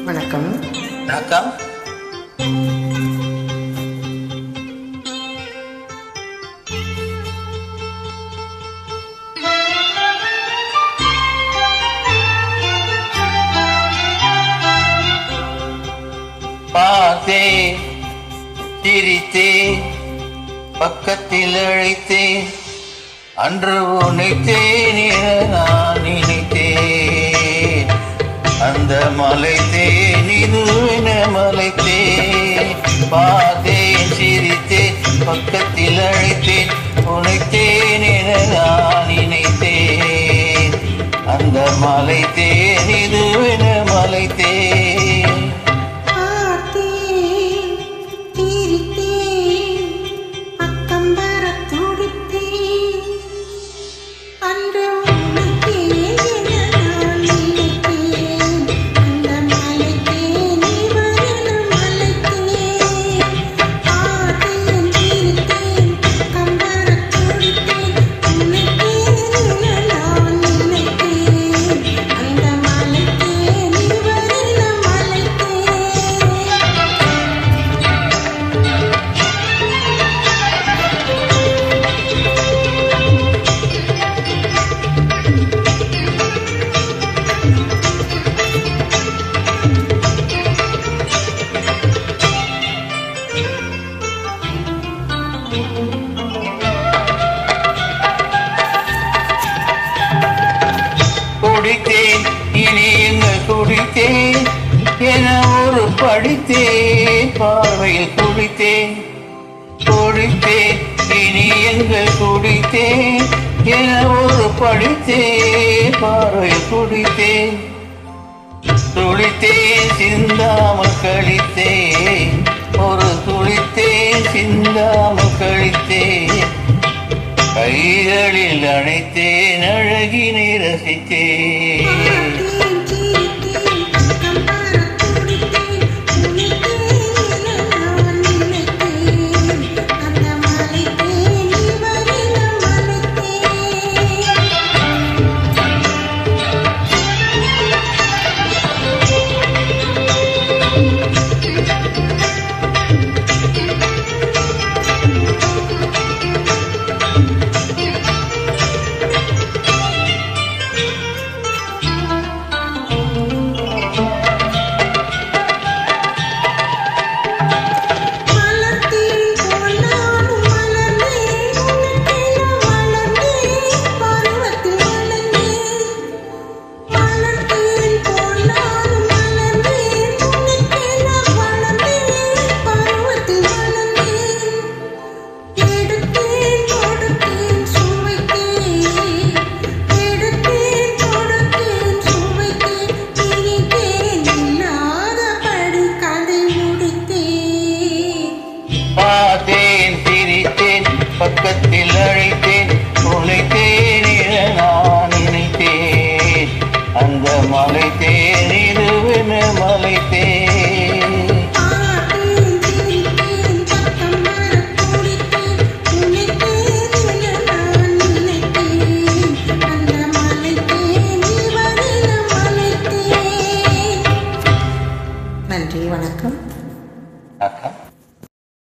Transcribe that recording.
வணக்கம். வணக்கம். பார்த்தேன், சிரித்தேன், பக்கத்தில் அழைத்தேன், அன்று உனைத்தேன் என நான் நினைத்தேன். அந்த மலைத்தேன் இதுவென மலைத்தேன். பார்த்தேன், சிரித்தேன், பக்கத்தில் அழைத்தேன், உனைத்தேன் என நான் நினைத்தேன். அந்த மலைத்தேன் இதுவென மலைத்தேன். குடித்தேன், இனி எங்க குடித்தேன் என ஒரு படித்தேன், பார்வையில் குடித்தேன். குடித்தேன், இனி எங்க குடித்தேன் என ஒரு படித்தேன், பார்வையில் குடித்தேன். துளித்தேன், சிந்தாமல் கழித்தேன், ஒரு துளித்தேன், சிந்தாமல் கழித்தேன். கைகளில் அணைத்தேன், அழகினை ரசித்தேன்.